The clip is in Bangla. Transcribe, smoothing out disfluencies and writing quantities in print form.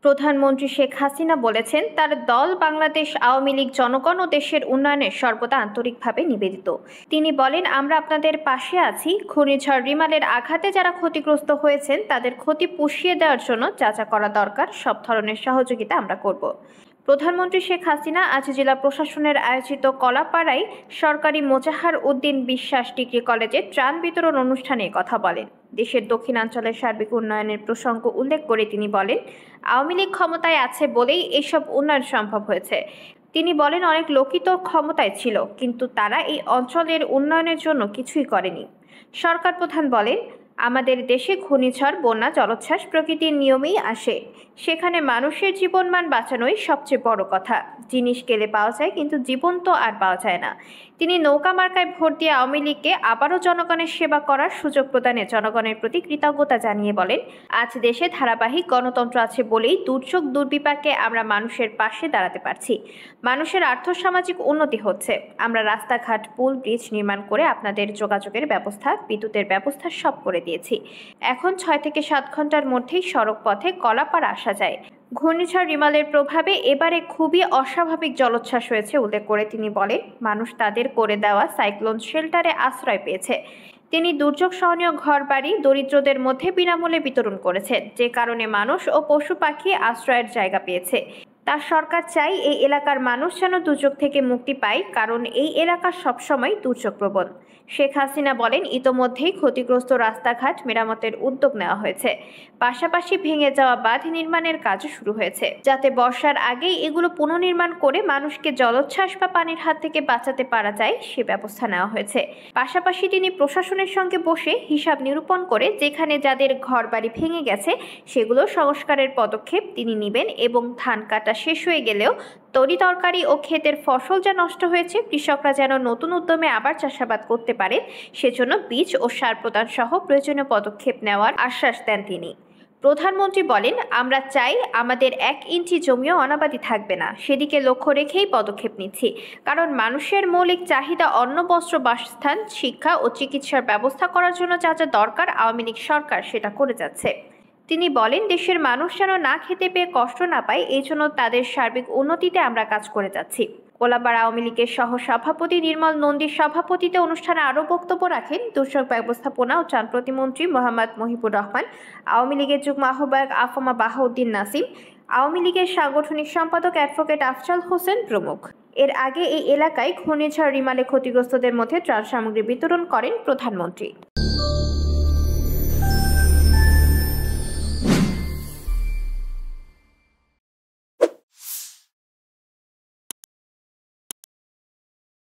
প্রধানমন্ত্রী শেখ হাসিনা বলেছেন, তার দল বাংলাদেশ আওয়ামী লীগ জনগণ ও দেশের উন্নয়নে সর্বদা আন্তরিকভাবে নিবেদিত। তিনি বলেন, আমরা আপনাদের পাশে আছি। ঘূর্ণিঝড় রিমালের আঘাতে যারা ক্ষতিগ্রস্ত হয়েছেন তাদের ক্ষতি পুষিয়ে দেওয়ার জন্য যা যা করা দরকার সব ধরনের সহযোগিতা আমরা করব। প্রধানমন্ত্রী শেখ হাসিনা আজ জেলা প্রশাসনের আয়োজিত কলাপাড়ায় সরকারি মোজাহার উদ্দিন বিশ্বাস ডিগ্রি কলেজে ত্রাণ বিতরণ অনুষ্ঠানে কথা বলেন। দেশের দক্ষিণাঞ্চলের সার্বিক উন্নয়নের প্রসঙ্গ উল্লেখ করে তিনি বলেন, আওয়ামী লীগ ক্ষমতায় আছে বলেই এসব উন্নয়ন সম্ভব হয়েছে। তিনি বলেন, অনেক লোকই তো ক্ষমতায় ছিল, কিন্তু তারা এই অঞ্চলের উন্নয়নের জন্য কিছুই করেনি। সরকার প্রধান বলেন, আমাদের দেশে ঘূর্ণিঝড়, বন্যা, জলোচ্ছ্বাস প্রকৃতির নিয়মেই আসে। সেখানে মানুষের জীবনমান বাঁচানোই সবচেয়ে বড় কথা। জিনিস গেলে পাওয়া যায়, কিন্তু জীবন তো আর পাওয়া যায় না। তিনি নৌকা মার্কায় ভোট দিয়ে আওয়ামী লীগকে আবারও জনগণের সেবা করার সুযোগ প্রদানে জনগণের প্রতি কৃতজ্ঞতা জানিয়ে বলেন, আজ দেশে ধারাবাহিক গণতন্ত্র আছে বলেই দুর্যোগ দুর্বিপাকে আমরা মানুষের পাশে দাঁড়াতে পারছি। মানুষের আর্থসামাজিক উন্নতি হচ্ছে। আমরা রাস্তাঘাট, পুল, ব্রিজ নির্মাণ করে আপনাদের যোগাযোগের ব্যবস্থা, বিদ্যুতের ব্যবস্থা সব করে দিয়েছি। এখন 6 থেকে 7 ঘন্টার মধ্যেই সড়ক পথে কলাপাড়া আসা যায়। ঘূর্ণিঝড় রিমালের প্রভাবে এবারে খুবই অস্বাভাবিক জলোচ্ছ্বাস হয়েছে উল্লেখ করে তিনি বলেন, মানুষ তাদের করে দেওয়া সাইক্লোন শেল্টারে আশ্রয় পেয়েছে। তিনি দুর্যোগ সহনীয় ঘরবাড়ি দরিদ্রদের মধ্যে বিনামূল্যে বিতরণ করেছেন, যে কারণে মানুষ ও পশু পাখি আশ্রয়ের জায়গা পেয়েছে। তার সরকার চাই এই এলাকার মানুষ যেন দুর্যোগ থেকে মুক্তি পায়, কারণ এই এলাকা সবসময় দুর্যোগপ্রবণ। শেখ হাসিনা বলেন, ইতোমধ্যেই ক্ষতিগ্রস্ত রাস্তাঘাট মেরামতের উদ্যোগ নেওয়া হয়েছে। পাশাপাশি ভেঙে যাওয়া বাঁধ নির্মাণের কাজও শুরু হয়েছে, যাতে বর্ষার আগেই এগুলো পুনর্নির্মাণ করে মানুষকে জলোচ্ছ্বাস বা পানির হাত থেকে বাঁচাতে পারা যায় সে ব্যবস্থা নেওয়া হয়েছে। পাশাপাশি তিনি প্রশাসনের সঙ্গে বসে হিসাব নিরূপণ করে যেখানে যাদের ঘরবাড়ি ভেঙে গেছে সেগুলো সংস্কারের পদক্ষেপ তিনি নেবেন এবং ধান কাটা শেষ হয়ে গেলেও তরি তরকারি ও ক্ষেতের ফসল যা নষ্ট হয়েছে কৃষকরা যেন নতুন উদ্যমে আবার চাষাবাদ করতে পারে সেজন্য বীজ ও সার প্রদান সহ প্রয়োজনীয় পদক্ষেপ নেওয়ার আশ্বাস দেন তিনি। প্রধানমন্ত্রী বলেন, আমরা চাই আমাদের 1 ইঞ্চি জমিও অনাবাদি থাকবে না। সেদিকে লক্ষ্য রেখেই পদক্ষেপ নিচ্ছি, কারণ মানুষের মৌলিক চাহিদা অন্ন, বস্ত্র, বাসস্থান, শিক্ষা ও চিকিৎসার ব্যবস্থা করার জন্য যা যা দরকার আওয়ামী লীগ সরকার সেটা করে যাচ্ছে। তিনি বলেন, দেশের মানুষ যেন না খেতে পেয়ে কষ্ট না পায়, এই জন্য তাদের সার্বিক উন্নতিতে আমরা কাজ করে যাচ্ছি। কোলাপাড়া আওয়ামী লীগের সহ সভাপতি নির্মল নন্দীর সভাপতিতে অনুষ্ঠানে আরও বক্তব্য রাখেন দুর্যোগ ব্যবস্থাপনা ও ত্রাণ প্রতিমন্ত্রী মোহাম্মদ মহিবুর রহমান, আওয়ামী লীগের যুগ্ম আহ্বায়ক আফামা বাহাউদ্দিন নাসিম, আওয়ামী লীগের সাংগঠনিক সম্পাদক অ্যাডভোকেট আফজাল হোসেন প্রমুখ। এর আগে এই এলাকায় ঘূর্ণিঝড় রিমালে ক্ষতিগ্রস্তদের মধ্যে ত্রাণ সামগ্রী বিতরণ করেন প্রধানমন্ত্রী।